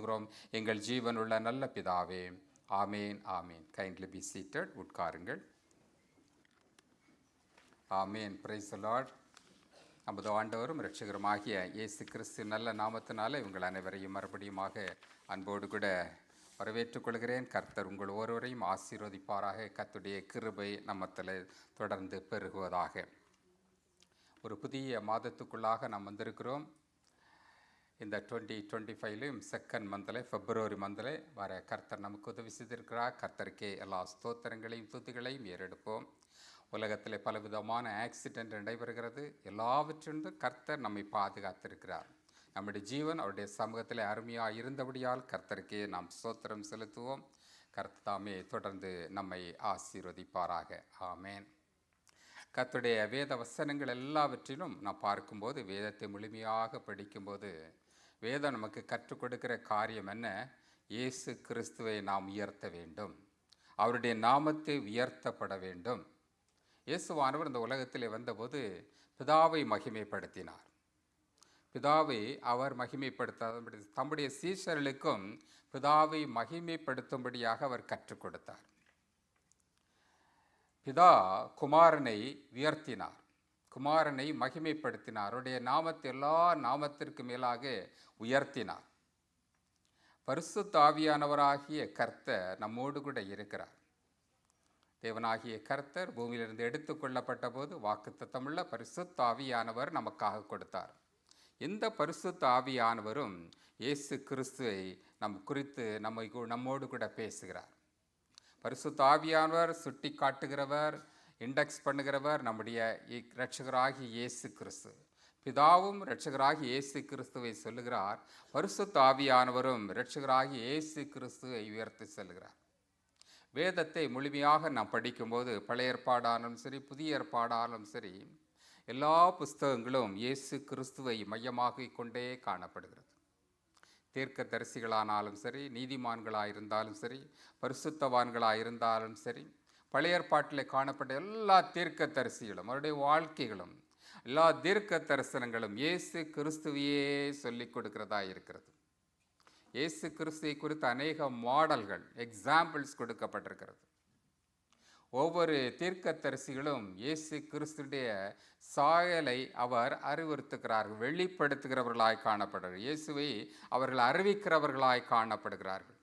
செலுத்துகிறோம் எங்கள் ஜீவனுள்ள நல்ல பிதாவே. ஆமேன் ஆமேன். Kindly be seated. உட்காருங்கள். ஆமேன். Praise the Lord. நமது ஆண்டவரும் இரட்சகருமாகிய இயேசு கிறிஸ்து நல்ல நாமத்தினாலே உங்கள் அனைவரையும் மறுபடியுமாக அன்போடு கூட வரவேற்றுக் கொள்கிறேன். கர்த்தர் உங்கள் ஒருவரையும் ஆசீர்வதிப்பாராக. கர்த்தருடைய கிருபை நம்மத்தில் தொடர்ந்து பெருகுவதாக. ஒரு புதிய மாதத்துக்குள்ளாக நாம் வந்திருக்கிறோம். இந்த 2025 செகண்ட் மந்தில், பிப்ரவரி மந்தில் வர கர்த்தர் நமக்கு உதவி செய்திருக்கிறார். கர்த்தருக்கே எல்லா ஸ்தோத்திரங்களையும் துதிகளையும் ஏறெடுப்போம். உலகத்தில் பலவிதமான ஆக்சிடென்ட் நடைபெறுகிறது. எல்லாவற்றிலிருந்தும் கர்த்தர் நம்மை பாதுகாத்திருக்கிறார். நம்முடைய ஜீவன் அவருடைய சமூகத்தில் அருமையாக இருந்தபடியால் கர்த்தருக்கே நாம் ஸ்தோத்திரம் செலுத்துவோம். கர்த்தாமே தொடர்ந்து நம்மை ஆசீர்வதிப்பாராக. ஆமேன். கர்த்தருடைய வேத வசனங்கள் எல்லாவற்றிலும் நாம் பார்க்கும்போது, வேதத்தை முழுமையாக படிக்கும்போது, வேதம் நமக்கு கற்றுக் கொடுக்கிற காரியம் என்ன? இயேசு கிறிஸ்துவை நாம் உயர்த்த வேண்டும். அவருடைய நாமத்தை உயர்த்தப்பட வேண்டும். இயேசுவானவர் இந்த உலகத்தில் வந்தபோது பிதாவை மகிமைப்படுத்தினார். பிதாவை அவர் மகிமைப்படுத்த தம்முடைய சீஷர்களுக்கும் பிதாவை மகிமைப்படுத்தும்படியாக அவர் கற்றுக் கொடுத்தார். பிதா குமாரனை உயர்த்தினார், குமாரனை மகிமைப்படுத்தினார், அவருடைய நாமத்தை எல்லா நாமத்திற்கு மேலாக உயர்த்தினார். பரிசுத்த ஆவியானவராகிய கர்த்தர் நம்மோடு கூட இருக்கிறார். தேவனாகிய கர்த்தர் பூமியிலிருந்து எடுத்துக்கொள்ளப்பட்ட போது வாக்குத்தத்தமுள்ள பரிசுத்த ஆவியானவர் நமக்காக கொடுத்தார். இந்த பரிசுத்த ஆவியானவரும் இயேசு கிறிஸ்துவை குறித்து நம்மோடு கூட பேசுகிறார். பரிசுத்த ஆவியானவர் சுட்டி காட்டுகிறவர், இண்டெக்ஸ் பண்ணுகிறவர் நம்முடைய இரட்சகராகிய இயேசு கிறிஸ்து. பிதாவும் இரட்சகராகிய இயேசு கிறிஸ்துவை சொல்லுகிறார். பரிசுத்த ஆவியானவரும் இரட்சகராகிய இயேசு கிறிஸ்துவை உயர்த்தி செல்கிறார். வேதத்தை முழுமையாக நாம் படிக்கும்போது, பழைய ஏற்பாடாலும் சரி புதிய ஏற்பாடாலும் சரி, எல்லா புஸ்தகங்களும் இயேசு கிறிஸ்துவை மையமாக கொண்டே காணப்படுகிறது. தீர்க்கதரிசிகளானாலும் சரி, நீதிமான்களாக இருந்தாலும் சரி, பரிசுத்தவான்களாக இருந்தாலும் சரி, பழைய ஏற்பாட்டில் காணப்பட்ட எல்லா தீர்க்கதரிசிகளும் அவருடைய வாழ்க்கைகளும் எல்லா தீர்க்க தரிசனங்களும் இயேசு கிறிஸ்துவையே சொல்லிக் கொடுக்கிறதா இருக்கிறது. இயேசு கிறிஸ்துவை குறித்து அநேக மாடல்கள், எக்ஸாம்பிள்ஸ் கொடுக்கப்பட்டிருக்கிறது. ஒவ்வொரு தீர்க்கதரிசிகளும் இயேசு கிறிஸ்துடைய சாயலை அவர் அறிவுறுத்துகிறார்கள், வெளிப்படுத்துகிறவர்களாய் காணப்படுகிறார்கள். இயேசுவை அவர்கள் அறிவிக்கிறவர்களாய் காணப்படுகிறார்கள்.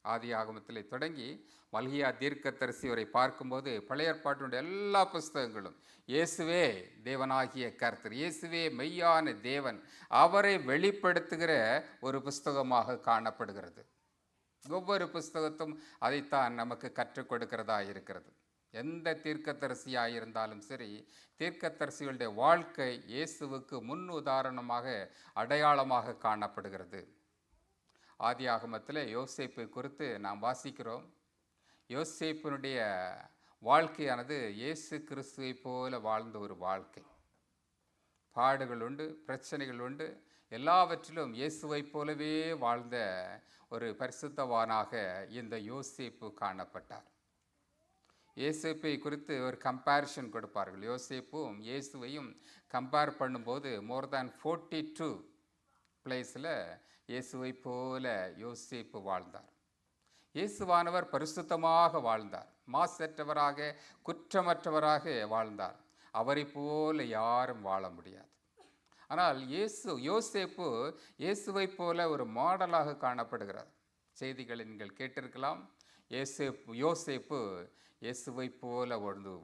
ஆதி ஆகமத்தில் தொடங்கி மல்கியா தீர்க்கதரிசி வரை பார்க்கும்போது பழைய ஏற்பாட்டினுடைய எல்லா புஸ்தகங்களும் இயேசுவே தேவனாகிய கர்த்தர், இயேசுவே மெய்யான தேவன், அவரை வெளிப்படுத்துகிற ஒரு புஸ்தகமாக காணப்படுகிறது. ஒவ்வொரு புஸ்தகத்தும் அதைத்தான் நமக்கு கற்றுக் கொடுக்கிறதா இருக்கிறது. எந்த தீர்க்கதரிசியாக இருந்தாலும் சரி, தீர்க்கதரிசிகளுடைய வாழ்க்கை இயேசுவுக்கு முன் உதாரணமாக, அடையாளமாக காணப்படுகிறது. ஆதி ஆகமத்தில் யோசேப்பை குறித்து நாம் வாசிக்கிறோம். யோசேப்பினுடைய வாழ்க்கையானது இயேசு கிறிஸ்துவை போல வாழ்ந்த ஒரு வாழ்க்கை. பாடுகள் உண்டு, பிரச்சனைகள் உண்டு, எல்லாவற்றிலும் இயேசுவை போலவே வாழ்ந்த ஒரு பரிசுத்தவானாக இந்த யோசேப்பு காணப்பட்டார். யோசேப்பை குறித்து ஒரு கம்பேரிஷன் கொடுப்பார்கள். யோசேப்பும் இயேசுவையும் கம்பேர் பண்ணும்போது மோர் தேன் 42 பிளேஸில் இயேசுவை போல யோசேப்பு வாழ்ந்தார். இயேசுவானவர் பரிசுத்தமாக வாழ்ந்தார், மாசற்றவராக, குற்றமற்றவராக வாழ்ந்தார். அவரை போல யாரும் வாழ முடியாது. ஆனால் யோசேப்பு இயேசுவை போல ஒரு மாடலாக காணப்படுகிறார். செய்திகளை நீங்கள் கேட்டிருக்கலாம். யோசேப்பு இயேசுவை போல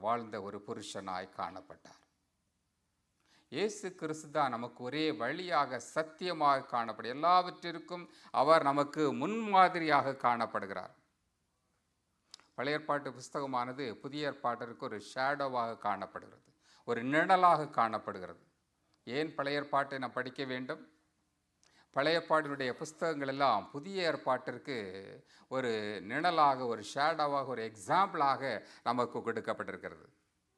வாழ்ந்த ஒரு புருஷனாய் காணப்பட்டார். இயேசு கிறிஸ்து தான் நமக்கு ஒரே வழியாக, சத்தியமாக காணப்படும். எல்லாவற்றிற்கும் அவர் நமக்கு முன்மாதிரியாக காணப்படுகிறார். பழைய ஏற்பாட்டு புஸ்தகமானது புதிய ஏற்பாட்டிற்கு ஒரு ஷேடோவாக காணப்படுகிறது, ஒரு நிழலாக காணப்படுகிறது. ஏன் பழைய ஏற்பாட்டை நாம் படிக்க வேண்டும்? பழைய ஏற்பாட்டினுடைய புஸ்தகங்கள் எல்லாம் புதிய ஏற்பாட்டிற்கு ஒரு நிழலாக, ஒரு ஷேடோவாக, ஒரு எக்ஸாம்பிளாக நமக்கு கொடுக்கப்பட்டிருக்கிறது.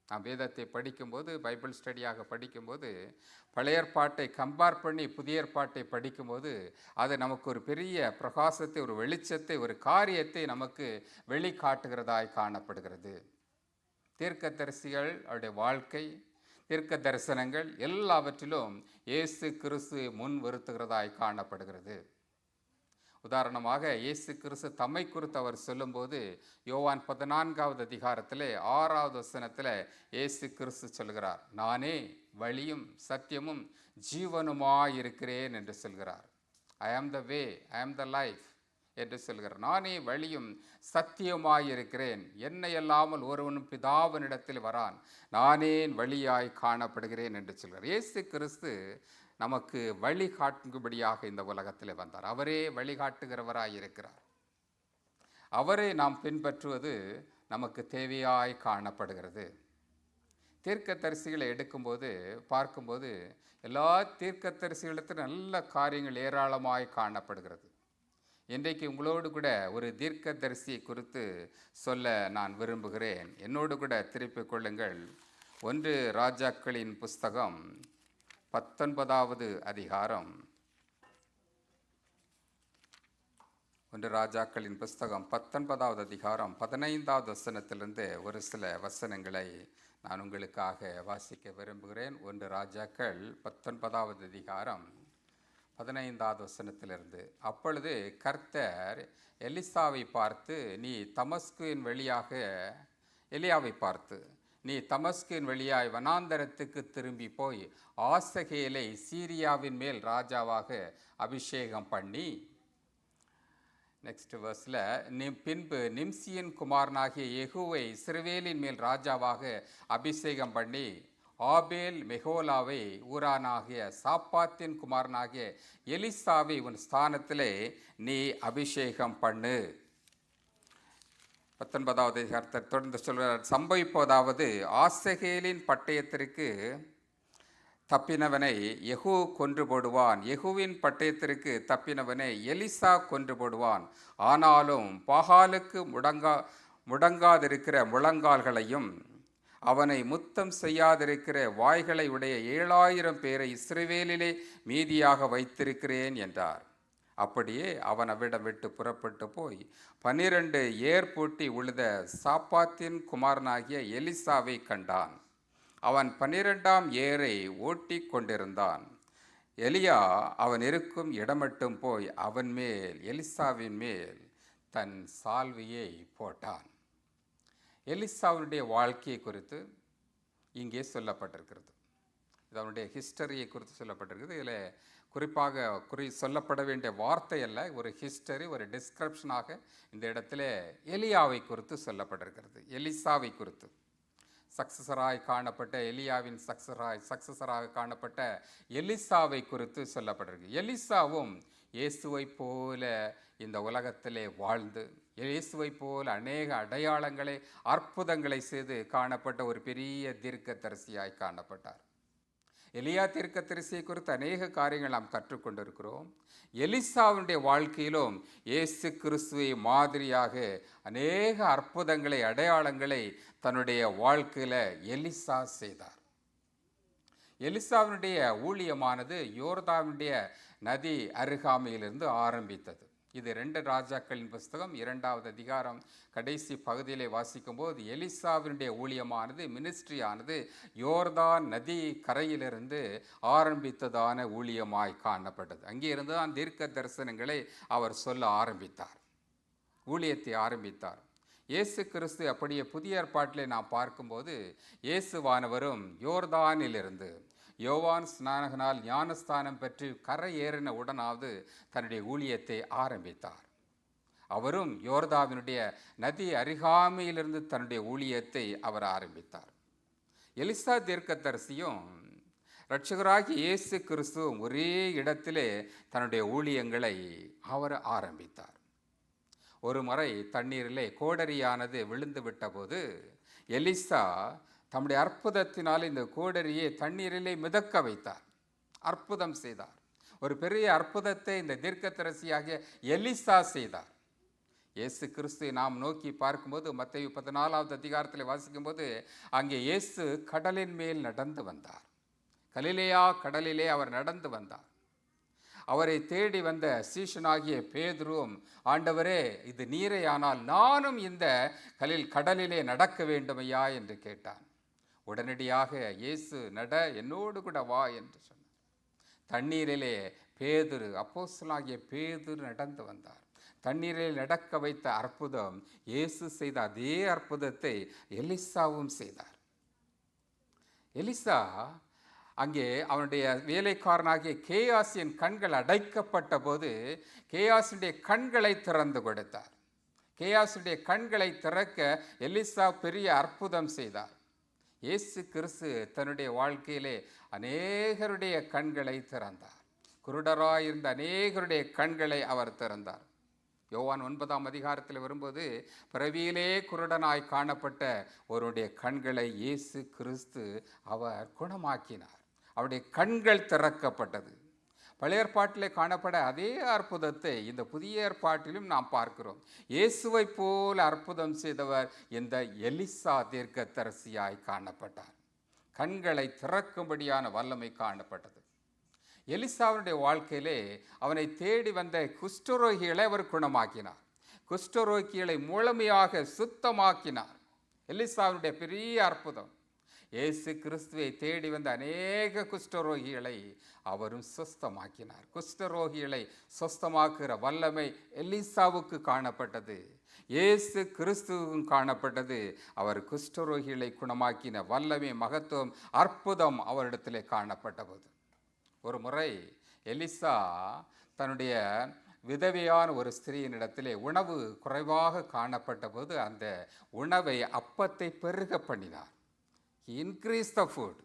நாம் வேதத்தை படிக்கும்போது, பைபிள் ஸ்டடியாக படிக்கும்போது, பழைய ஏற்பாட்டை கம்பேர் பண்ணி புதிய ஏற்பாட்டை படிக்கும்போது அது நமக்கு ஒரு பெரிய பிரகாசத்தை, ஒரு வெளிச்சத்தை, ஒரு காரியத்தை நமக்கு வெளிக்காட்டுகிறதாய் காணப்படுகிறது. தீர்க்கதரிசிகள் அவருடைய வாழ்க்கை, தீர்க்க தரிசனங்கள் எல்லாவற்றிலும் இயேசு கிறிஸ்து முன் வருத்துகிறதாய் காணப்படுகிறது. உதாரணமாக இயேசு கிறிஸ்து தம்மை குறித்து அவர் சொல்லும்போது யோவான் 14வது அதிகாரத்திலே 6வது வசனத்தில் இயேசு கிறிஸ்து சொல்கிறார், நானே வழியும் சத்தியமும் ஜீவனுமாயிருக்கிறேன் என்று சொல்கிறார். ஐ ஆம் த வே, ஐ ஆம் த லைஃப் என்று சொல்கிறார். நானே வழியும் சத்தியமாயிருக்கிறேன், என்னை அல்லாமல் ஒருவனும் பிதாவினிடத்தில் வரான், நானே வழியாய் காணப்படுகிறேன் என்று சொல்கிறார். இயேசு கிறிஸ்து நமக்கு வழிகாட்டும்படியாக இந்த உலகத்தில் வந்தார். அவரே வழிகாட்டுகிறவராய் இருக்கிறார். அவரை நாம் பின்பற்றுவது நமக்கு தேவையாய் காணப்படுகிறது. தீர்க்கதரிசிகளை எடுக்கும்போது பார்க்கும்போது எல்லா தீர்க்கதரிசிகளிடத்தில் நல்ல காரியங்கள் ஏராளமாய் காணப்படுகிறது. இன்றைக்கு உங்களோடு கூட ஒரு தீர்க்கதரிசியை குறித்து சொல்ல நான் விரும்புகிறேன். என்னோடு கூட திருப்பிக் கொள்ளுங்கள். 1 ராஜாக்களின் புஸ்தகம் 19வது அதிகாரம். 1 ராஜாக்களின் புஸ்தகம் 19வது அதிகாரம் 15வது வசனத்திலிருந்து ஒரு சில வசனங்களை நான் உங்களுக்காக வாசிக்க விரும்புகிறேன். 1 ராஜாக்கள் 19வது அதிகாரம் 15வது வசனத்திலிருந்து. அப்பொழுது கர்த்தர் எலிசாவை பார்த்து, நீ தமஸ்குவின் வழியாக எலியாவை பார்த்து, நீ தமஸ்கின் வழியாய் வனாந்தரத்துக்கு திரும்பி போய் ஆசகேலை சீரியாவின் மேல் ராஜாவாக அபிஷேகம் பண்ணி, நெக்ஸ்ட் வேர்ஸில், பின்பு நிம்சியின் குமாரனாகிய யெகூவை இஸ்ரவேலின் மேல் ராஜாவாக அபிஷேகம் பண்ணி ஆபேல் மெகோலாவை ஊரானாகிய சாப்பாத்தின் குமாரனாகிய எலிசாவை உன் ஸ்தானத்திலே நீ அபிஷேகம் பண்ணு. 19வது அதிகாரத்தை தொடர்ந்து சொல்கிறார். சம்பவிப்பதாவது, ஆசகேலின் பட்டயத்திற்கு தப்பினவனை யெகூ கொன்று போடுவான், யெகூவின் பட்டயத்திற்கு தப்பினவனை எலிசா கொன்று போடுவான். ஆனாலும் பாகாலுக்கு முடங்காதிருக்கிற முழங்கால்களையும் அவனை முத்தம் செய்யாதிருக்கிற வாய்களை உடைய 7000 பேரை இஸ்ரவேலிலே மீதியாக வைத்திருக்கிறேன் என்றார். அப்படியே அவன் அவ்விடம் விட்டு புறப்பட்டு போய் 12 ஏர் பூட்டி உழுத சாப்பாத்தின் குமாரனாகிய எலிசாவை கண்டான். அவன் 12ஆம் ஏரை ஓட்டி கொண்டிருந்தான். எலியா அவன் இருக்கும் இடமட்டும் போய் அவன் மேல், எலிசாவின் மேல் தன் சால்வையை போட்டான். எலிசாவினுடைய வாழ்க்கையை குறித்து இங்கே சொல்லப்பட்டிருக்கிறது. இது அவனுடைய ஹிஸ்டரியை குறித்து சொல்லப்பட்டிருக்கிறது. இதில் குறிப்பாக சொல்லப்பட வேண்டிய வார்த்தை அல்ல, ஒரு ஹிஸ்டரி, ஒரு டிஸ்கிரிப்ஷனாக இந்த இடத்துல எலியாவை குறித்து சொல்லப்பட்டிருக்கிறது. எலிசாவை குறித்து சக்சஸராய் காணப்பட்ட எலியாவின் சக்சஸராக காணப்பட்ட எலிசாவை குறித்து சொல்லப்பட்டிருக்கு. எலிசாவும் இயேசுவை போல இந்த உலகத்திலே வாழ்ந்து, இயேசுவை போல அநேக அடையாளங்களை அற்புதங்களை செய்து காணப்பட்ட ஒரு பெரிய தீர்க்கதரிசியாய் காணப்பட்டார். எலியா தீர்க்கதரிசியை குறித்து அநேக காரியங்கள் நாம் கற்றுக்கொண்டிருக்கிறோம். எலிசாவுடைய வாழ்க்கையிலும் இயேசு கிறிஸ்துவை மாதிரியாக அநேக அற்புதங்களை அடையாளங்களை தன்னுடைய வாழ்க்கையில் எலிசா செய்தார். எலிசாவினுடைய ஊழியமானது யோர்தானுடைய நதி அருகாமையிலிருந்து ஆரம்பித்தது. இது 2 ராஜாக்களின் புஸ்தகம் 2வது அதிகாரம் கடைசி பகுதியிலே வாசிக்கும் போது எலிசாவினுடைய ஊழியமானது, மினிஸ்ட்ரியானது யோர்தான் நதி கரையிலிருந்து ஆரம்பித்ததான ஊழியமாய் காணப்பட்டது. அங்கே இருந்து தான் தீர்க்க தரிசனங்களை அவர் சொல்ல ஆரம்பித்தார், ஊழியத்தை ஆரம்பித்தார். இயேசு கிறிஸ்து அப்படியே புதிய ஏற்பாட்டிலே நாம் பார்க்கும்போது இயேசுவானவரும் யோர்தானிலிருந்து யோவான் ஸ்நானகனால் ஞானஸ்தானம் பெற்று கரை ஏறின உடனாவது தன்னுடைய ஊழியத்தை ஆரம்பித்தார். அவரும் யோர்தாவினுடைய நதி அருகாமையிலிருந்து தன்னுடைய ஊழியத்தை அவர் ஆரம்பித்தார். எலிசா தீர்க்கதரிசியும் இரட்சகராகிய இயேசு கிறிஸ்துவும் ஒரே இடத்திலே தன்னுடைய ஊழியங்களை அவர் ஆரம்பித்தார். ஒரு முறை தண்ணீரிலே கோடரியானது விழுந்து விட்ட போது எலிசா தம்முடைய அற்புதத்தினால் இந்த கோடரியை தண்ணீரிலே மிதக்க வைத்தார், அற்புதம் செய்தார். ஒரு பெரிய அற்புதத்தை இந்த தீர்க்கதரிசியாகிய எலிசா செய்தார். இயேசு கிறிஸ்துவை நாம் நோக்கி பார்க்கும்போது மத்தேயு 14வது அதிகாரத்தில் வாசிக்கும்போது அங்கே இயேசு கடலின் மேல் நடந்து வந்தார். கலிலேயா கடலிலே அவர் நடந்து வந்தார். அவரை தேடி வந்த சீஷனாகிய பேதுருவும், ஆண்டவரே, இது நீரே, ஆனால் நானும் இந்த கடலிலே நடக்க வேண்டுமையா என்று கேட்டான். உடனடியாக இயேசு, நட, என்னோடு கூட வா என்று சொன்னார். தண்ணீரிலே பேதுரு, அப்போஸ்தலனாகிய பேதுரு நடந்து வந்தார். தண்ணீரில் நடக்க வைத்த அற்புதம், இயேசு செய்த அதே அற்புதத்தை எலிசாவும் செய்தார். எலிசா அங்கே அவனுடைய வேலைக்காரனாகிய கேயாசியின் கண்கள் அடைக்கப்பட்ட போது கேயாசினுடைய கண்களை திறந்து கொடுத்தார். கேயாசுடைய கண்களை திறக்க எலிசா பெரிய அற்புதம் செய்தார். இயேசு கிறிஸ்து தன்னுடைய வாழ்க்கையிலே அநேகருடைய கண்களை திறந்தார். குருடராயிருந்த அநேகருடைய கண்களை அவர் திறந்தார். யோவான் 9ஆம் அதிகாரத்தில் வரும்போது பிறவியிலே குருடனாய் காணப்பட்ட ஒருவருடைய கண்களை இயேசு கிறிஸ்து அவர் குணமாக்கினார். அவருடைய கண்கள் திறக்கப்பட்டது. பழைய ஏற்பாட்டிலே காணப்பட அதே அற்புதத்தை இந்த புதிய ஏற்பாட்டிலும் நாம் பார்க்கிறோம். இயேசுவை போல அற்புதம் செய்தவர் இந்த எலிசா தீர்க்கதரிசியாய் காணப்பட்டார். கண்களை திறக்கும்படியான வல்லமை காணப்பட்டது. எலிசாவுடைய வாழ்க்கையிலே அவனை தேடி வந்த குஷ்டரோகிகளை அவர் குணமாக்கினார். குஷ்டரோகிகளை முழுமையாக சுத்தமாக்கினார். எலிசாவுடைய பெரிய அற்புதம். இயேசு கிறிஸ்துவை தேடி வந்த அநேக குஷ்டரோகிகளை அவரும் சுஸ்தமாக்கினார். குஷ்டரோகிகளை சுஸ்தமாக்குகிற வல்லமை எலிசாவுக்கு காணப்பட்டது, இயேசு கிறிஸ்துவும் காணப்பட்டது. அவர் குஷ்டரோகிகளை குணமாக்கின வல்லமை, மகத்துவம், அற்புதம் அவரிடத்திலே காணப்பட்டபோது, ஒரு முறை எலிசா தன்னுடைய விதவையான ஒரு ஸ்திரீயினிடத்திலே உணவு குறைவாக காணப்பட்ட போது அந்த உணவை, அப்பத்தை பெருக பண்ணினார். Increase the food.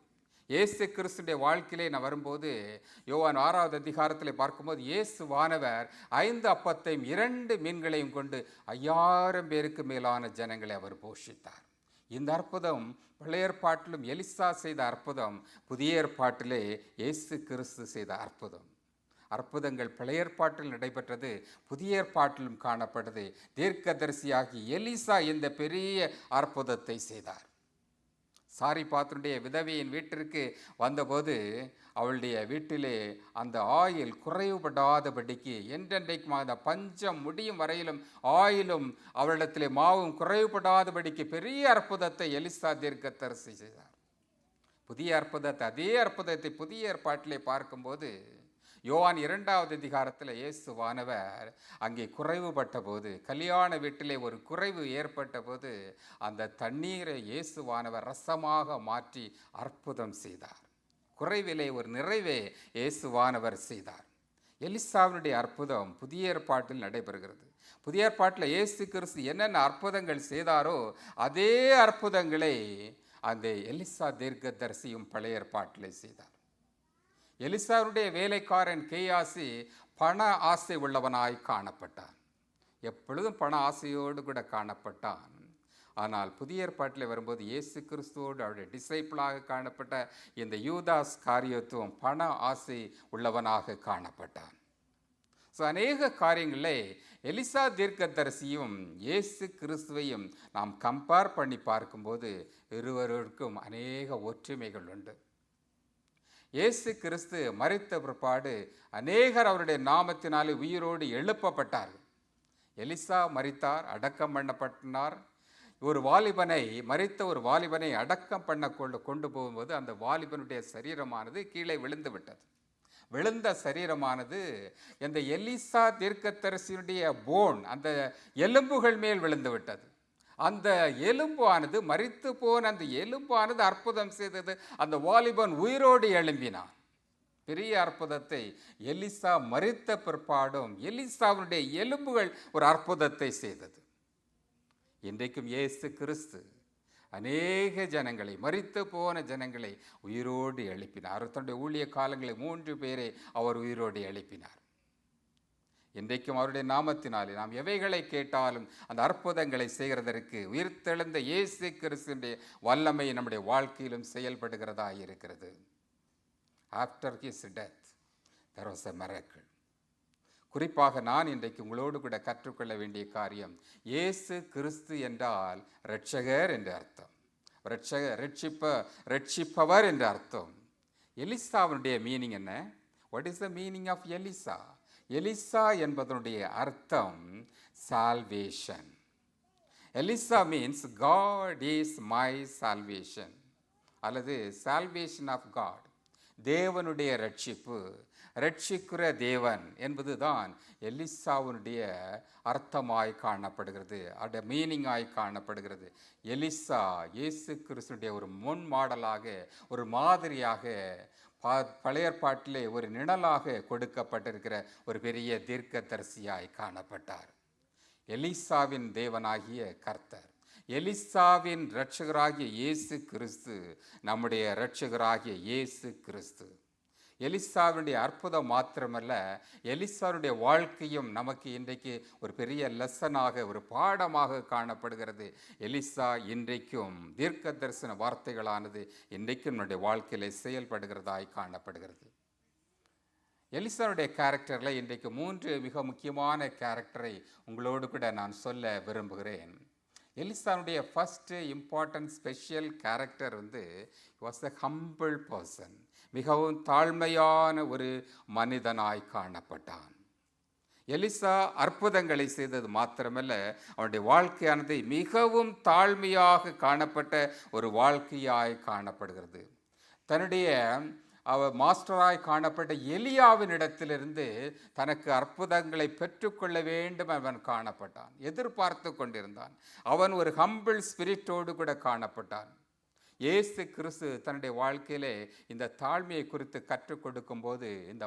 இயேசு கிறிஸ்துடைய வாழ்க்கையிலே நான் வரும்போது யோவான் 6ஆவது அதிகாரத்தில் பார்க்கும்போது இயேசுவானவர் 5 அப்பத்தையும் 2 மீன்களையும் கொண்டு 5000 பேருக்கு மேலான ஜனங்களை அவர் போஷித்தார். இந்த அற்புதம் பழைய ஏற்பாட்டிலும் எலிசா செய்த அற்புதம், புதிய ஏற்பாட்டிலே இயேசு கிறிஸ்து செய்த அற்புதம். அற்புதங்கள் பழைய ஏற்பாட்டில் நடைபெற்றது, புதிய ஏற்பாட்டிலும் காணப்பட்டது. தீர்க்கதரிசியாகி எலிசா இந்த பெரிய அற்புதத்தை செய்தார். சாரிபாத்தினுடைய விதவையின் வீட்டிற்கு வந்தபோது அவளுடைய வீட்டிலே அந்த ஆயில் குறைவுபடாதபடிக்கு என்றென்றைக்கும் அந்த பஞ்சம் முடியும் வரையிலும் ஆயிலும் அவளிடத்திலே மாவும் குறைவுபடாதபடிக்கு பெரிய அற்புதத்தை எலிசா தீர்க்கதரிசி செய்தார். புதிய அற்புதத்தை, அதே அற்புதத்தை புதிய ஏற்பாட்டிலே பார்க்கும்போது யோவான் 2ஆவது அதிகாரத்தில் இயேசுவானவர் அங்கே குறைவுபட்ட போது, கல்யாண வீட்டிலே ஒரு குறைவு ஏற்பட்ட போது அந்த தண்ணீரை இயேசுவானவர் ரசமாக மாற்றி அற்புதம் செய்தார். குறைவிலே ஒரு நிறைவே இயேசுவானவர் செய்தார். எலிசாவினுடைய அற்புதம் புதிய ஏற்பாட்டில் நடைபெறுகிறது. புதிய ஏற்பாட்டில் இயேசு கிறிஸ்து என்னென்ன அற்புதங்கள் செய்தாரோ அதே அற்புதங்களை அந்த எலிசா தீர்க்கதரிசியும் பழைய ஏற்பாட்டிலே செய்தார். எலிசாவுடைய வேலைக்காரன் கேயாசி பண ஆசை உள்ளவனாய் காணப்பட்டான். எப்பொழுதும் பண ஆசையோடு கூட காணப்பட்டான். ஆனால் புதிய ஏற்பாட்டில் வரும்போது இயேசு கிறிஸ்துவோடு அவருடைய டிசைப்பிளாக காணப்பட்ட இந்த யூதாஸ் காரியத்துவம் பண ஆசை உள்ளவனாக காணப்பட்டான். ஸோ அநேக காரியங்களே எலிசா தீர்க்கதரிசியும் இயேசு கிறிஸ்துவையும் நாம் கம்பேர் பண்ணி பார்க்கும்போது இருவருக்கும் அநேக ஒற்றுமைகள் உண்டு. இயேசு கிறிஸ்து மரித்த பிற்பாடு அநேகர் அவருடைய நாமத்தினாலே உயிரோடு எழுப்பப்பட்டார்கள். எலிசா மரித்தார், அடக்கம் பண்ணப்பட்டார். ஒரு வாலிபனை, மரித்த ஒரு வாலிபனை அடக்கம் பண்ண கொண்டு போகும்போது அந்த வாலிபனுடைய சரீரமானது கீழே விழுந்து விட்டது. விழுந்த சரீரமானது இந்த எலிசா தீர்க்கதரிசியுடைய போன், அந்த எலும்புகள் மேல் விழுந்து விட்டது. அந்த எலும்பானது, மரித்து போன அந்த எலும்பானது அற்புதம் செய்தது. அந்த வாலிபன் உயிரோடு எழும்பினான். பெரிய அற்புதத்தை எலிசா மரித்த பிற்பாடும் எலிசாவுடைய எலும்புகள் ஒரு அற்புதத்தை செய்தது. இன்றைக்கும் இயேசு கிறிஸ்து அநேக ஜனங்களை, மரித்து போன ஜனங்களை உயிரோடு எழுப்பினார். தன்னுடைய ஊழிய காலங்களில் 3 பேரை அவர் உயிரோடு எழுப்பினார். இன்றைக்கும் அவருடைய நாமத்தினாலே நாம் எவைகளை கேட்டாலும் அந்த அற்புதங்களை செய்கிறதற்கு உயிர்த்தெழுந்த இயேசு கிறிஸ்துவினுடைய வல்லமை நம்முடைய வாழ்க்கையிலும் செயல்படுகிறதா இருக்கிறது. After his death there was a miracle. குறிப்பாக நான் இன்றைக்கு உங்களோடு கூட கற்றுக்கொள்ள வேண்டிய காரியம், இயேசு கிறிஸ்து என்றால் இரட்சகர் என்று அர்த்தம். ரட்சிப்பவர் என்று அர்த்தம். எலிசாவுடைய மீனிங் என்ன? What is the meaning of Elisha? Elisha என்பதனுடைய அர்த்தம் salvation. Elisha means God is my salvation, அல்லது சால்வேஷன் ஆஃப் காட், தேவனுடைய ரட்சிப்பு. ரட்சிக்கிற தேவன் என்பதுதான் எலிசாவுடைய அர்த்தமாய் காணப்படுகிறது, அதோட மீனிங்காய் காணப்படுகிறது. எலிசா இயேசு கிறிஸ்துடைய ஒரு முன் மாடலாக, ஒரு மாதிரியாக, பழைய ஏற்பாட்டிலே ஒரு நிழலாக கொடுக்கப்பட்டிருக்கிற ஒரு பெரிய தீர்க்கதரிசியாய் காணப்பட்டார். எலிசாவின் தேவனாகிய கர்த்தர், எலிசாவின் இரட்சகராகிய இயேசு கிறிஸ்து நம்முடைய இரட்சகராகிய இயேசு கிறிஸ்து. எலிசாவுடைய அற்புதம் மாத்திரமல்ல, எலிசாவுடைய வாழ்க்கையும் நமக்கு இன்றைக்கு ஒரு பெரிய லெசனாக, ஒரு பாடமாக காணப்படுகிறது. எலிசா இன்றைக்கும் தீர்க்க தரிசன வார்த்தைகளானது இன்றைக்கும் நம்முடைய வாழ்க்கையில செயல்படுகிறதாய் காணப்படுகிறது. எலிசாவுடைய கேரக்டரில் இன்றைக்கு 3 மிக முக்கியமான கேரக்டரை உங்களோடு கூட நான் சொல்ல விரும்புகிறேன். எலிசாவுடைய first important special character was a humble person. மிகவும் தாழ்மையான ஒரு மனிதனாய் காணப்பட்டான். எலிசா அற்புதங்களை செய்தது மாத்திரமல்ல, அவனுடைய வாழ்க்கையானது மிகவும் தாழ்மையாக காணப்பட்ட ஒரு வாழ்க்கையாய் காணப்படுகிறது. தன்னுடைய மாஸ்டராய் காணப்பட்ட எலியாவின் இடத்திலிருந்து தனக்கு அற்புதங்களை பெற்றுக்கொள்ள வேண்டும் அவன் காணப்பட்டான், எதிர்பார்த்து கொண்டிருந்தான். அவன் ஒரு ஹம்பிள் ஸ்பிரிட்டோடு கூட காணப்பட்டான். இயேசு கிறிஸ்து தன்னுடைய வாழ்க்கையிலே இந்த தாழ்மையை குறித்து கற்றுக் கொடுக்கும் போது, இந்த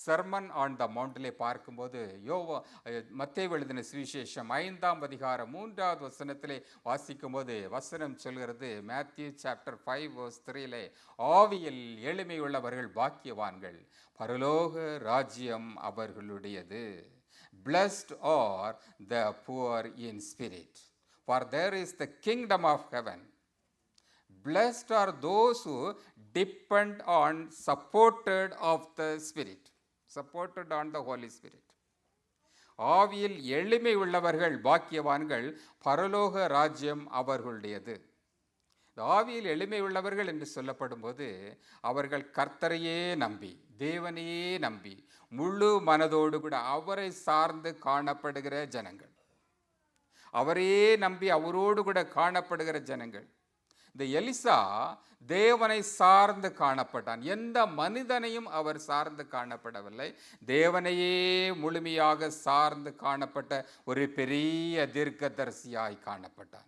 சர்மன் ஆன் த மவுண்டிலே பார்க்கும்போது, மத்தேயு எழுதின சுவிசேஷம் 5ஆம் அதிகாரம் 3வது வசனத்திலே வாசிக்கும் போது வசனம் சொல்கிறது, மேத்யூ சாப்டர் 5 verse 3லே, ஆவியில் எளிமை உள்ளவர்கள் பாக்கியவான்கள், பரலோக ராஜ்யம் அவர்களுடையது. Blessed are the poor in spirit, for there is the kingdom of heaven. Blessed are those who depend on, supported of the Spirit, supported on the Holy Spirit. ஆவியில் எளிமை உள்ளவர்கள் பாக்கியவான்கள், பரலோக ராஜ்யம் அவர்களுடையது. ஆவியில் எளிமை உள்ளவர்கள் என்று சொல்லப்படும் போது அவர்கள் கர்த்தரையே நம்பி, தேவனையே நம்பி, முழு மனதோடு கூட அவரை சார்ந்து காணப்படுகிற ஜனங்கள், அவரையே நம்பி அவரோடு கூட காணப்படுகிற ஜனங்கள். இந்த எலிசா தேவனை சார்ந்து காணப்பட்டான். எந்த மனிதனையும் அவர் சார்ந்து காணப்படவில்லை, தேவனையே முழுமையாக சார்ந்து காணப்பட்ட ஒரு பெரிய தீர்க்கதரிசியாய் காணப்பட்டான்.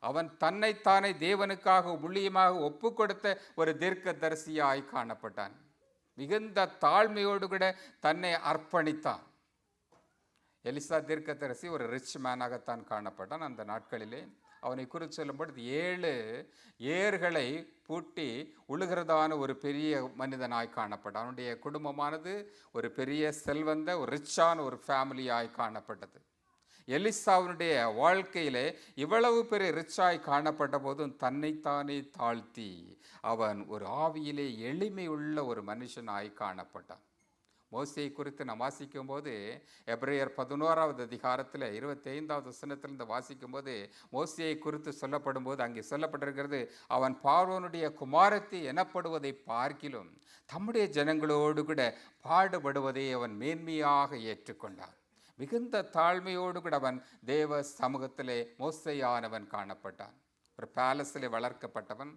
அவன் தன்னைத்தானே தேவனுக்காக முழுமையாக ஒப்பு கொடுத்த ஒரு தீர்க்கதரிசியாய் காணப்பட்டான். மிகுந்த தாழ்மையோடு கூட தன்னை அர்ப்பணித்தான். எலிசா தீர்க்கதரிசி ஒரு ரிச் மேனாகத்தான் காணப்பட்டான். அந்த நாட்களிலே அவனை குறித்து சொல்லும்போது 7 ஏர்களை பூட்டி உழுகிறதான ஒரு பெரிய மனிதனாய் காணப்பட்டான். அவனுடைய குடும்பமானது ஒரு பெரிய செல்வந்த, ஒரு ரிச்சான ஒரு ஃபேமிலியாய் காணப்பட்டது. எலிசாவுடைய வாழ்க்கையிலே இவ்வளவு பெரிய ரிச்சாய் காணப்பட்ட போதும் தன்னைத்தானே தாழ்த்தி அவன் ஒரு ஆவியிலே எளிமை உள்ள ஒரு மனுஷனாய் காணப்பட்டான். மோசேயை குறித்து நாம் வாசிக்கும் போது எபிரேயர் 11வது அதிகாரத்தில் 25வது வசனத்திலிருந்து வாசிக்கும் போது மோசேயை குறித்து சொல்லப்படும் போது அங்கே சொல்லப்பட்டிருக்கிறது, அவன் பார்வோனுடைய குமாரத்தி எனப்படுவதை பார்க்கிலும் தம்முடைய ஜனங்களோடு கூட பாடுபடுவதை அவன் மேன்மையாக ஏற்றுக்கொண்டான். மிகுந்த தாழ்மையோடு கூட அவன் தேவ சமூகத்திலே மோசையானவன் காணப்பட்டான். ஒரு பேலஸில் வளர்க்கப்பட்டவன்,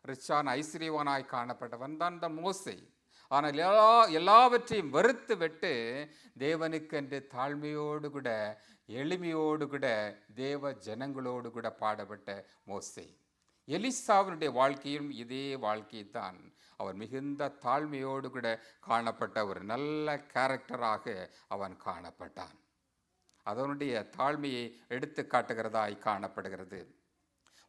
ரிச்சான ஐஸ்வர்யவானாய் காணப்பட்டவன் தான் இந்த மோசே. ஆனால் எல்லாவற்றையும் வெறுத்து விட்டு தேவனுக்கென்று தாழ்மையோடு கூட எளிமையோடு கூட தேவ ஜனங்களோடு கூட பாடப்பட்ட மோசே. எலிசாவினுடைய வாழ்க்கையும் இதே வாழ்க்கையை தான். அவர் மிகுந்த தாழ்மையோடு கூட காணப்பட்ட ஒரு நல்ல கேரக்டராக அவன் காணப்பட்டான். அதனுடைய தாழ்மையை எடுத்து காட்டுகிறதாய் காணப்படுகிறது.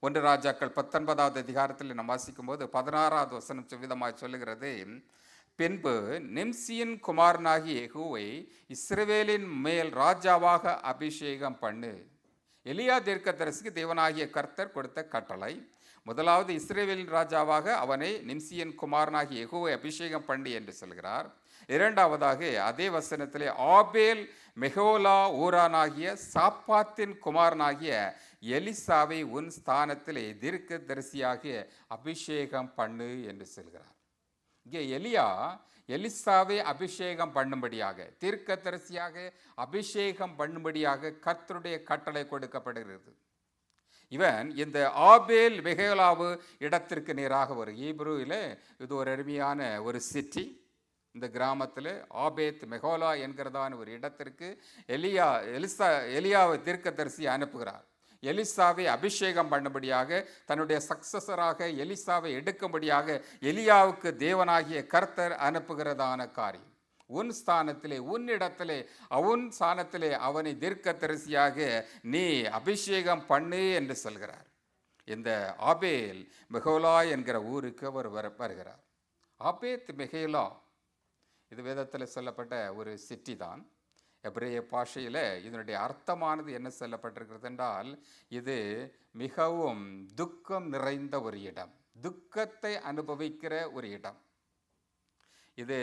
1 ராஜாக்கள் 19வது அதிகாரத்தில் நாம் வாசிக்கும் போது 16வது வசனம் விதமாய் சொல்லுகிறது, பின்பு நிம்சியின் குமாரனாகிய யெகூவை இஸ்ரவேலின் மேல் ராஜாவாக அபிஷேகம் பண்ணு. எலியா தீர்க்கதரிசிக்கு தேவனாகிய கர்த்தர் கொடுத்த கட்டளை, முதலாவது இஸ்ரவேலின் ராஜாவாக அவனை நிம்சியின் குமாரனாகிய யெகூவை அபிஷேகம் பண்ணு என்று சொல்கிறார். இரண்டாவதாக அதே வசனத்திலே ஆபேல் மெகோலா ஊரானாகிய சாப்பாத்தின் குமாரனாகிய எலிசாவை உன் ஸ்தானத்திலே தீர்க்கதரிசியாக அபிஷேகம் பண்ணு என்று சொல்கிறார். இங்கே எலியா எலிசாவை அபிஷேகம் பண்ணும்படியாக, தீர்க்கதரிசியாக அபிஷேகம் பண்ணும்படியாக கர்த்தருடைய கட்டளை கொடுக்கப்படுகிறது. இவன் இந்த ஆபேல் மெகோலாவு இடத்திற்கு நேராக ஒரு ஹீப்ரூவில் இது ஒரு அருமையான ஒரு சிட்டி. இந்த கிராமத்தில் ஆபேத் மெகோலா என்கிறதான ஒரு இடத்திற்கு எலியாவை தீர்க்கதரிசி அனுப்புகிறார். எலிசாவை அபிஷேகம் பண்ணும்படியாக, தன்னுடைய சக்சஸராக எலிசாவை எடுக்கும்படியாக எலியாவுக்கு தேவனாகிய கர்த்தர் அனுப்புகிறதான காரியம். உன் ஸ்தானத்திலே, உன் இடத்திலே, உன் ஸ்தானத்திலே அவனை தீர்க்கதரிசியாக நீ அபிஷேகம் பண்ணு என்று சொல்கிறார். இந்த ஆபேல் மெகோலா என்கிற ஊருக்கு அவர் வருகிறார். ஆபேத் மெகோலா இது வேதத்தில் சொல்லப்பட்ட ஒரு சிட்டி தான். எபிரேய பாஷையில் இதனுடைய அர்த்தமானது என்ன சொல்லப்பட்டிருக்கிறது என்றால், இது மிகவும் துக்கம் நிறைந்த ஒரு இடம், துக்கத்தை அனுபவிக்கிற ஒரு இடம். இது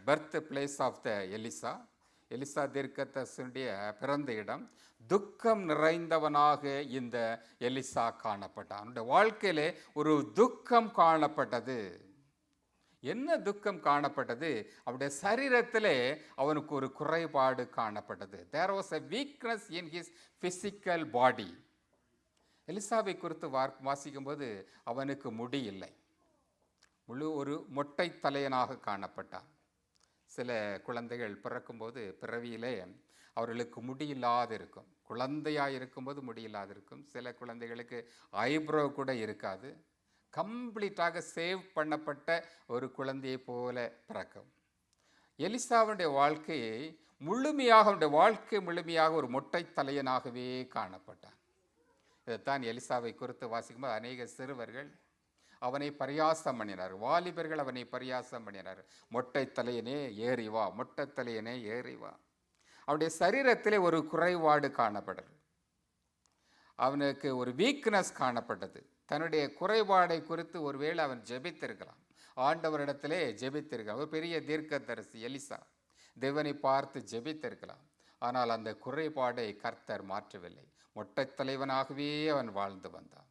birth place of the Elisha தீர்க்கதரிசியுடைய பிறந்த இடம். துக்கம் நிறைந்தவனாக இந்த எலிசா காணப்பட்டான். அவனுடைய வாழ்க்கையிலே ஒரு துக்கம் காணப்பட்டது. என்ன துக்கம் காணப்பட்டது? அவருடைய சரீரத்திலே அவனுக்கு ஒரு குறைபாடு காணப்பட்டது. There was a weakness in his physical body. எலிசாவை குறித்து வாசிக்கும் போது அவனுக்கு முடி இல்லை, ஒரு மொட்டை தலையனாக காணப்பட்டான். சில குழந்தைகள் பிறக்கும்போது பிறவியிலே அவர்களுக்கு முடியில்லாது இருக்கும். குழந்தையாக இருக்கும்போது முடியில்லாது இருக்கும். சில குழந்தைகளுக்கு ஐப்ரோ கூட இருக்காது. கம்ப்ளீட்டாக சேவ் பண்ணப்பட்ட ஒரு குழந்தையை போல பிறக்கும். எலிசாவுடைய வாழ்க்கையை முழுமையாக ஒரு மொட்டை தலையனாகவே காணப்பட்டான். இதைத்தான் எலிசாவை குறித்து வாசிக்கும்போது அநேக சிறுவர்கள் அவனை பரியாசம் பண்ணினார், வாலிபர்கள் அவனை பரியாசம் பண்ணினார். மொட்டை தலையனே ஏறி வா, மொட்டை தலையனே ஏறி வா. அவனுடைய சரீரத்திலே ஒரு குறைபாடு காணப்பட்டது, அவனுக்கு ஒரு வீக்னஸ் காணப்பட்டது. தன்னுடைய குறைபாடை குறித்து ஒருவேளை அவன் ஜெபித்திருக்கலாம், ஆண்டவரிடத்திலே ஜெபித்திருக்கலாம். ஒரு பெரிய தீர்க்கதரிசி எலிசா தேவனை பார்த்து ஜெபித்திருக்கலாம். ஆனால் அந்த குறைபாடை கர்த்தர் மாற்றவில்லை. மொட்டை தலைவனாகவே அவன் வாழ்ந்து வந்தான்.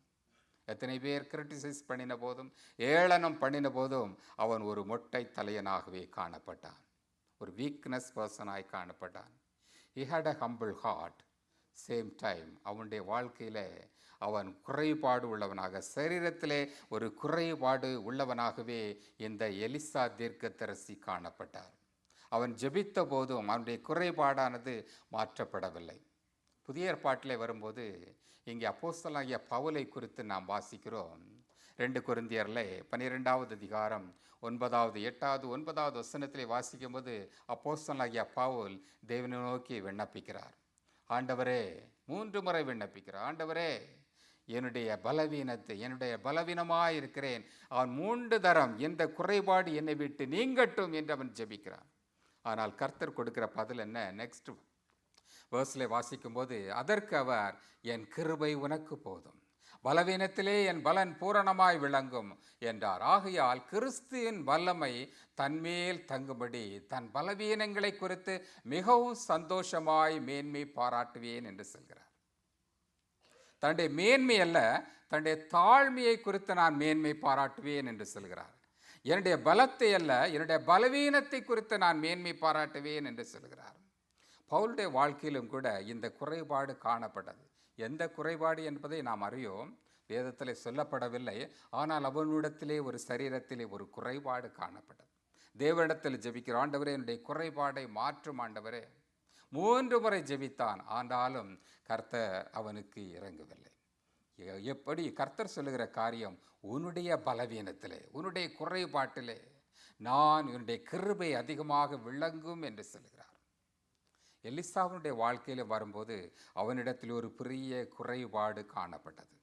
எத்தனை பேர் கிரிட்டிசைஸ் பண்ணின போதும், ஏளனம் பண்ணின போதும் அவன் ஒரு மொட்டை தலையனாகவே காணப்பட்டான், ஒரு வீக்னஸ் பர்சனாய் காணப்பட்டான். He had a humble heart. Same time அவனுடைய வாழ்க்கையில் அவன் குறைபாடு உள்ளவனாக, சரீரத்திலே ஒரு குறைபாடு உள்ளவனாகவே இந்த எலிசா தீர்க்கதரிசி காணப்பட்டார். அவன் ஜெபித்த போதும் அவனுடைய குறைபாடானது மாற்றப்படவில்லை. புதிய ஏற்பாட்டிலே வரும்போது இங்கே அப்போஸ்தலனாகிய பவுலை குறித்து நாம் வாசிக்கிறோம். 2 கொரிந்தியரில் 12வது அதிகாரம் 9வது 8வது 9வது வசனத்திலே வாசிக்கும் போது அப்போஸ்தலனாகிய பவுல் தேவனை நோக்கி விண்ணப்பிக்கிறார். ஆண்டவரே, 3 முறை விண்ணப்பிக்கிறார். ஆண்டவரே, என்னுடைய பலவீனமாய் இருக்கிறேன், அவன் 3 தரம் இந்த குறைபாடு என்னை விட்டு நீங்கட்டும் என்று அவன் ஜெபிக்கிறான். ஆனால் கர்த்தர் கொடுக்கிற பதில் என்ன? நெக்ஸ்ட் வேர்ஸில் வாசிக்கும் போது, அதற்கு அவர், என் கிருபை உனக்கு போதும், பலவீனத்திலே என் பலன் பூரணமாய் விளங்கும் என்றார். ஆகையால் கிறிஸ்துவின் வல்லமை தன்மேல் தங்கும்படி தன் பலவீனங்களை குறித்து மிகவும் சந்தோஷமாய் மேன்மை பாராட்டுவேன் என்று சொல்கிறார். தன்னுடைய மேன்மை அல்ல, தன்னுடைய தாழ்மையை குறித்து நான் மேன்மை பாராட்டுவேன் என்று சொல்கிறார். என்னுடைய பலத்தை அல்ல, என்னுடைய பலவீனத்தை குறித்து நான் மேன்மை பாராட்டுவேன் என்று சொல்கிறார். பவுலுடைய வாழ்க்கையிலும் கூட இந்த குறைபாடு காணப்பட்டது. எந்த குறைபாடு என்பதை நாம் அறியோம், வேதத்தில் சொல்லப்படவில்லை. ஆனால் அவனிடத்திலே ஒரு சரீரத்திலே ஒரு குறைபாடு காணப்பட்டது. தேவனிடத்தில் ஜெபிக்கிற, ஆண்டவரே என்னுடைய குறைபாடை மாற்றும் ஆண்டவரே. 3 முறை ஜெபித்தான், ஆனாலும் கர்த்தர் அவனுக்கு இறங்கவில்லை. எப்படி கர்த்தர் சொல்லுகிற காரியம், உன்னுடைய பலவீனத்திலே, உன்னுடைய குறைபாட்டிலே நான் உன்னுடைய கிருபை அதிகமாக விளங்கும் என்று சொல்கிறார். எலிசாவுடைய வாழ்க்கையில் வரும்போது அவனிடத்தில் ஒரு பெரிய குறைபாடு காணப்பட்டது.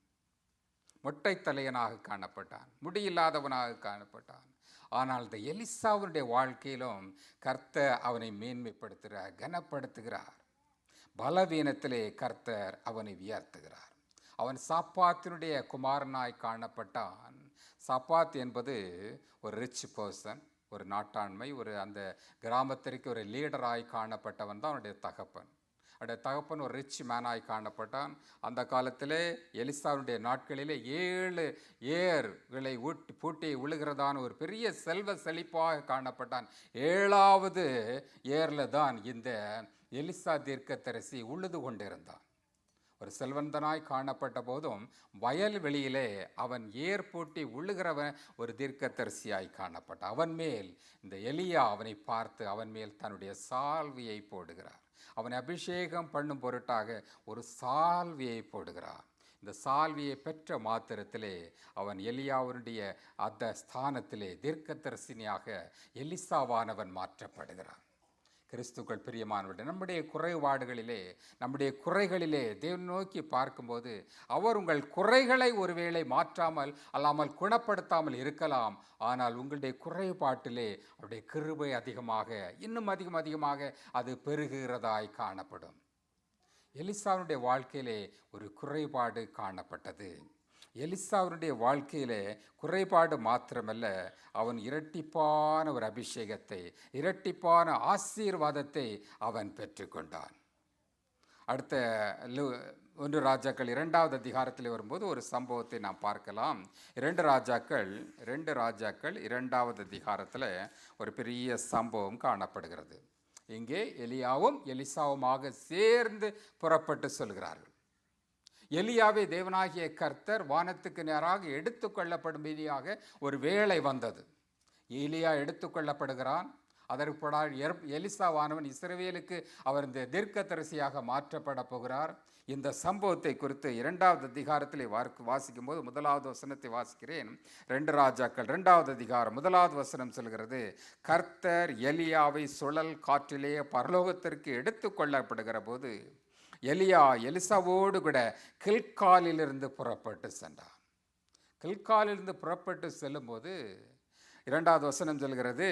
மொட்டை தலையனாக காணப்பட்டான், முடியில்லாதவனாக காணப்பட்டான். ஆனால் இந்த எலிசாவுடைய வாழ்க்கையிலும் கர்த்தர் அவனை மேன்மைப்படுத்துகிறார், கனப்படுத்துகிறார். பலவீனத்திலே கர்த்தர் அவனை உயர்த்துகிறார். அவன் சாப்பாத்தினுடைய குமாரனாய் காணப்பட்டான். சாப்பாத் என்பது ஒரு ரிச் பர்சன், ஒரு நாட்டாண்மை, அந்த கிராமத்திற்கு ஒரு லீடராய் காணப்பட்டவன் தான் அவனுடைய தகப்பன். அவனுடைய தகப்பன் ஒரு ரிச் மேனாய் காணப்பட்டான். அந்த காலத்திலே எலிசாவுடைய நாட்களிலே 7 ஏர்களை பூட்டி விழுகிறதான ஒரு பெரிய செல்வ செழிப்பாக காணப்பட்டான். 7வது ஏரில் தான் இந்த எலிசா தீர்க்கதரிசி உழுது கொண்டிருந்தான். ஒரு செல்வந்தனாய் காணப்பட்ட போதும் வயல்வெளியிலே அவன் ஏர் பூட்டி உழுகிறவன் ஒரு தீர்க்கதரிசியாய் காணப்பட்டான். அவன் மேல் இந்த எலியா அவனை பார்த்து அவன் மேல் தன்னுடைய சால்வியை போடுகிறார். அவனை அபிஷேகம் பண்ணும் பொருட்டாக ஒரு சால்வியை போடுகிறார். இந்த சால்வியை பெற்ற மாத்திரத்திலே அவன் எலியாவுடைய அந்த ஸ்தானத்திலே தீர்க்கதரிசினியாக எலிசாவானவன் மாற்றப்படுகிறான். கிறிஸ்துக்கள் பிரியமானவர்களே, நம்முடைய குறைபாடுகளிலே, நம்முடைய குறைகளிலே தேவன் நோக்கி பார்க்கும்போது அவர் உங்கள் குறைகளை ஒருவேளை மாற்றாமல் அல்லாமல் குணப்படுத்தாமல் இருக்கலாம். ஆனால் உங்களுடைய குறைபாட்டிலே அவருடைய கிருபை அதிகமாக, இன்னும் அதிகமாக அது பெருகுகிறதாய் காணப்படும். எலிசாவுடைய வாழ்க்கையிலே ஒரு குறைபாடு காணப்பட்டது. எலிசாவுடைய வாழ்க்கையிலே குறைபாடு மாத்திரமல்ல, அவன் இரட்டிப்பான ஒரு அபிஷேகத்தை, இரட்டிப்பான ஆசீர்வாதத்தை அவன் பெற்றுக்கொண்டான். அடுத்த 1 ராஜாக்கள் 2வது அதிகாரத்தில் வரும்போது ஒரு சம்பவத்தை நாம் பார்க்கலாம். 2 ராஜாக்கள் 2வது அதிகாரத்தில் ஒரு பெரிய சம்பவம் காணப்படுகிறது. இங்கே எலியாவும் எலிசாவுமாக சேர்ந்து புறப்பட்டு சொல்கிறார்கள். எலியாவை தேவனாகிய கர்த்தர் வானத்துக்கு நேராக எடுத்துக்கொள்ளப்படும்படியாக ஒரு வேளை வந்தது. எலியா எடுத்துக்கொள்ளப்படுகிறான். அதற்கு எலிசாவானவன் இஸ்ரவேலுக்கு அவர் இந்த தீர்க்கதரிசியாக மாற்றப்பட போகிறார். இந்த சம்பவத்தை குறித்து 2வது அதிகாரத்தில் வாசிக்கும் போது 1வது வசனத்தை வாசிக்கிறேன். 2 ராஜாக்கள் 2வது அதிகாரம் 1வது வசனம் சொல்கிறது, கர்த்தர் எலியாவை சுழல் காற்றிலே பரலோகத்திற்கு எடுத்துக்கொள்ளப்படுகிற போது எலியா எலிசாவோடு கூட கில்காலிலிருந்து புறப்பட்டு சென்றான். கில்காலிலிருந்து புறப்பட்டு செல்லும்போது 2வது வசனம் சொல்கிறது,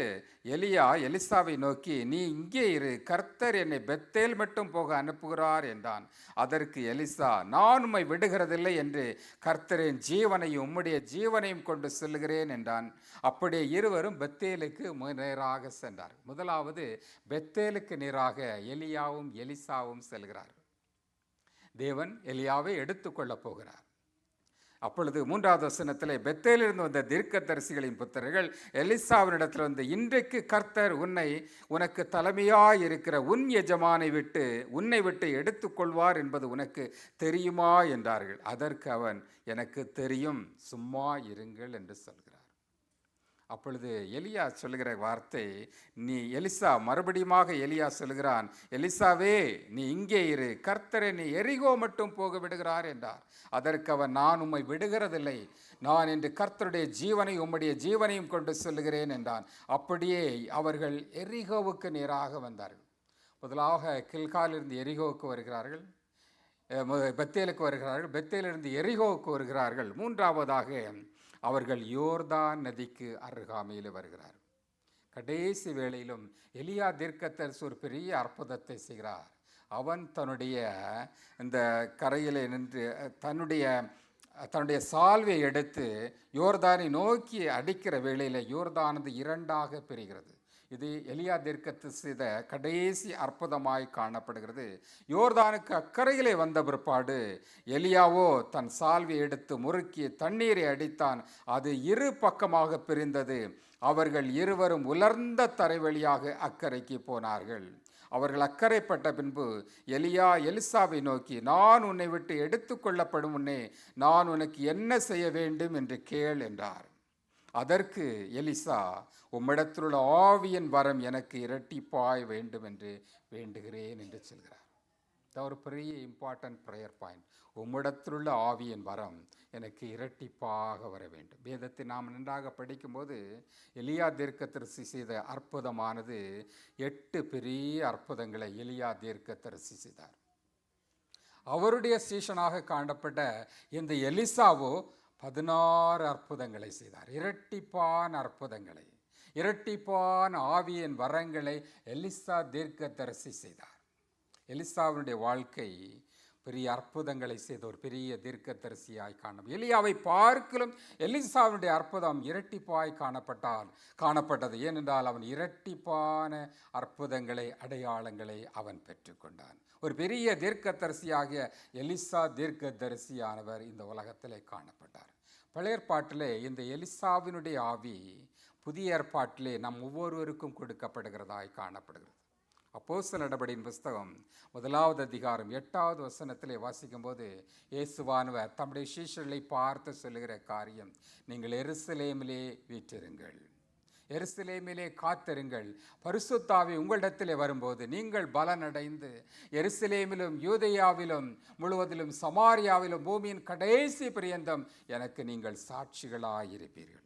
எலியா எலிசாவை நோக்கி, நீ இங்கே இரு, கர்த்தர் என்னை பெத்தேல் மட்டும் போக அனுப்புகிறார் என்றான். அதற்கு எலிசா, நான் உம்மை விடுகிறதில்லை என்று கர்த்தரின் ஜீவனையும் உம்முடைய ஜீவனையும் கொண்டு சொல்லுகிறேன் என்றான். அப்படியே இருவரும் பெத்தேலுக்கு நேராக சென்றார். முதலாவது பெத்தேலுக்கு நேராக எலியாவும் எலிசாவும் செல்கிறார்கள். தேவன் எலியாவை எடுத்துக்கொள்ளப் போகிறார். அப்பொழுது 3வது வசனத்திலே, பெத்தேலிருந்து வந்த தீர்க்கதரிசிகளின் புத்திரர்கள் எலிசாவினிடத்தில் வந்து, இன்றைக்கு கர்த்தர் உனக்கு தலைமையாய் இருக்கிற உன் எஜமானை உன்னை விட்டு எடுத்துக்கொள்வார் என்பது உனக்கு தெரியுமா என்றார்கள். அதற்கு அவன், எனக்கு தெரியும், சும்மா இருங்கள் என்று சொல்கிறார். அப்பொழுது எலியா சொல்லுகிற வார்த்தை, மறுபடியுமாக எலியா சொல்கிறான், எலிசாவே நீ இங்கே இரு, கர்த்தரை நீ எரிகோ மட்டும் போக விடுகிறார் என்றார். அதற்கு அவன், நான் உம்மை விடுகிறதில்லை, நான் என்று கர்த்தருடைய ஜீவனை உம்முடைய ஜீவனையும் கொண்டு சொல்லுகிறேன் என்றான். அப்படியே அவர்கள் எரிகோவுக்கு நேராக வந்தார்கள். முதலாக கில்காலிலிருந்து எரிகோவுக்கு வருகிறார்கள், பெத்தேலுக்கு வருகிறார்கள், பெத்தேலிருந்து எரிகோவுக்கு வருகிறார்கள். 3வதாக அவர்கள் யோர்தான் நதிக்கு அருகாமையில் வருகிறார். கடைசி வேளையிலும் எலியா தீர்க்கதரிசி ஒரு பெரிய அற்புதத்தை செய்கிறார். அவன் தன்னுடைய இந்த கரையிலே நின்று தன்னுடைய சால்வை எடுத்து யோர்தானை நோக்கி அடிக்கிற வேளையில் யோர்தானது 2ஆக பிரிகிறது. இது எலியா தீர்க்கதரிசி செய்த கடைசி அற்புதமாய் காணப்படுகிறது. யோர்தானுக்கு அக்கறையிலே வந்த பிற்பாடு எலியாவோ தன் சால்வை எடுத்து முறுக்கி தண்ணீரை அடித்தான். அது 2 பக்கமாக பிரிந்தது. அவர்கள் இருவரும் உலர்ந்த தரை வழியாக அக்கறைக்கு போனார்கள். அவர்கள் அக்கறைப்பட்ட பின்பு எலியா எலிசாவை நோக்கி, நான் உன்னை விட்டு எடுத்துக்கொள்ளப்படும் முன்னே நான் உனக்கு என்ன செய்ய வேண்டும் என்று கேள் என்றார். அதற்கு எலிசா, உம்மிடத்திலுள்ள ஆவியின் வரம் எனக்கு இரட்டிப்பாய் வேண்டும் என்று வேண்டுகிறேன் என்று சொல்கிறார். ஒரு பெரிய இம்பார்ட்டன்ட் ப்ரேயர் பாயிண்ட். உம்மிடத்திலுள்ள ஆவியின் வரம் எனக்கு இரட்டிப்பாக வர வேண்டும். வேதத்தை நாம் நன்றாக படிக்கும்போது எலியா தீர்க்கதரிசி செய்த அற்புதமானது 8 பெரிய அற்புதங்களை எலியா தீர்க்கதரிசி செய்தார். அவருடைய சீஷனாக காணப்பட்ட இந்த எலிசாவோ 16 அற்புதங்களை செய்தார். இரட்டிப்பான அற்புதங்களை, இரட்டிப்பான ஆவியின் வரங்களை எலிசா தீர்க்கதரிசி செய்தார். எலிசாவுடைய வாழ்க்கை பெரிய அற்புதங்களை செய்த ஒரு பெரிய தீர்க்கதரிசியாய் காணும். எலியாவை பார்க்கலும் எலிசாவுடைய அற்புதம் இரட்டிப்பாய் காணப்பட்டது. ஏனென்றால் அவன் இரட்டிப்பான அற்புதங்களை, அடையாளங்களை அவன் பெற்றுக்கொண்டான். ஒரு பெரிய தீர்க்கதரிசியாகிய எலிசா தீர்க்கதரிசியானவர் இந்த உலகத்திலே காணப்பட்டார். பழைய ஏற்பாட்டிலே இந்த எலிசாவினுடைய ஆவி புதிய ஏற்பாட்டிலே நம் ஒவ்வொருவருக்கும் கொடுக்கப்படுகிறதாய் காணப்படுகிறது. அப்போஸ்தலர் நடபடியின் புஸ்தகம் 1வது அதிகாரம் 8வது வசனத்திலே வாசிக்கும்போது இயேசுவானவர் தம்முடைய சீஷர்களை பார்த்து சொல்லுகிற காரியம், நீங்கள் எருசலேமிலே வீற்றிருங்கள், எருசலேமிலே காத்திருங்கள், பரிசுத்த ஆவி உங்களிடத்திலே வரும்போது நீங்கள் பலனடைந்து எருசலேமிலும் யூதேயாவிலும் முழுவதிலும் சமாரியாவிலும் பூமியின் கடைசி பரியந்தம் எனக்கு நீங்கள் சாட்சிகளாயிருப்பீர்கள்.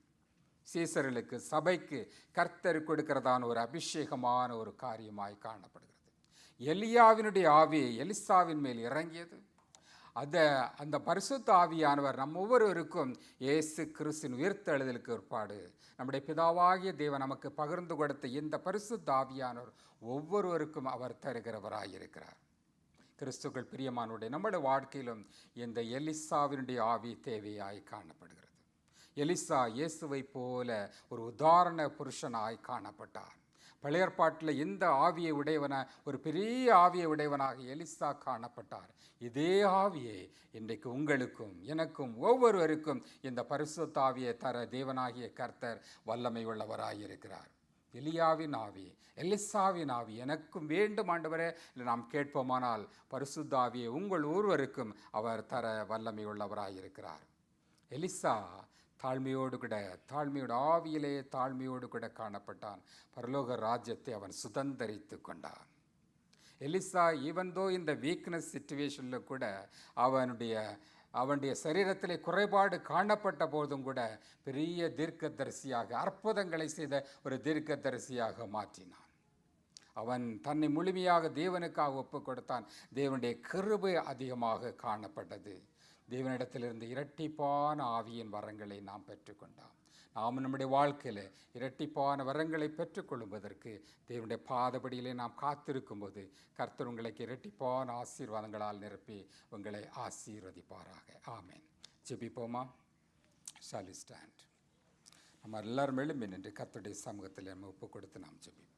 சீசர்களுக்கு சபைக்கு கர்த்தர் கொடுக்கிறதான ஒரு அபிஷேகமான ஒரு காரியமாய் காணப்படுகிறது. எலியாவினுடைய ஆவி எலிசாவின் மேல் இறங்கியது. அந்த பரிசுத்த ஆவியானவர் நம் ஒவ்வொருவருக்கும் இயேசு கிறிஸ்துவின் உயிர்த்தெழுதலுக்கு ஏற்பாடு நம்முடைய பிதாவாகிய தேவன் நமக்கு பகிர்ந்து கொடுத்த இந்த பரிசுத்த ஆவியானவர் ஒவ்வொருவருக்கும் அவர் தருகிறவராயிருக்கிறார். கிறிஸ்துக்கள் பிரியமானுடைய நம்முடைய வாழ்க்கையிலும் இந்த எலிசாவினுடைய ஆவி தேவையாய் காணப்படுகிறது. எலிசா இயேசுவை போல ஒரு உதாரண புருஷனாய் காணப்பட்டார். பழைய ஏற்பாட்டில் இந்த ஆவியை ஒரு பெரிய ஆவியை உடையவனாக எலிசா காணப்பட்டார். இதே ஆவியை இன்றைக்கு உங்களுக்கும் எனக்கும் ஒவ்வொருவருக்கும் இந்த பரிசுத்த ஆவியை தர தேவனாகிய கர்த்தர் வல்லமை உள்ளவராயிருக்கிறார். எலியாவின் ஆவி, எலிசாவின் ஆவி எனக்கும் வேண்டும் ஆண்டவரே நாம் கேட்போமானால் பரிசுத்த ஆவியை உங்கள் ஒருவருக்கும் அவர் தர வல்லமை உள்ளவராயிருக்கிறார். எலிசா தாழ்மையோடு ஆவியிலே தாழ்மையோடு கூட காணப்பட்டான். பரலோக ராஜ்யத்தை அவன் சுதந்தரித்து கொண்டான். எலிசா ஈவன்தோ இந்த வீக்னஸ் சிச்சுவேஷனில் கூட அவனுடைய சரீரத்திலே குறைபாடு காணப்பட்ட போதும் கூட பெரிய தீர்க்கதரிசியாக அற்புதங்களை செய்த ஒரு தீர்க்கதரிசியாக மாற்றினான். அவன் தன்னை முழுமையாக தேவனுக்காக ஒப்பு கொடுத்தான். தேவனுடைய கிருபை அதிகமாக காணப்பட்டது. தேவனிடத்திலிருந்து இரட்டிப்பான ஆவியின் வரங்களை நாம் பெற்றுக்கொண்டோம். நாம் நம்முடைய வாழ்க்கையில் இரட்டிப்பான வரங்களை பெற்றுக்கொள்வதற்கு தேவனுடைய பாதபடியிலே நாம் காத்திருக்கும்போது கர்த்தர் உங்களுக்கு இரட்டிப்பான ஆசீர்வாதங்களால் நிரப்பி உங்களை ஆசீர்வதிப்பாராக. ஆமேன். ஜெபிப்போமா? Shall we stand? நம்ம எல்லாரும் எழும்பி நின்று கர்த்தருடைய சமூகத்தில் நம்ம ஒப்பு கொடுத்து நாம் ஜெபிப்போம்.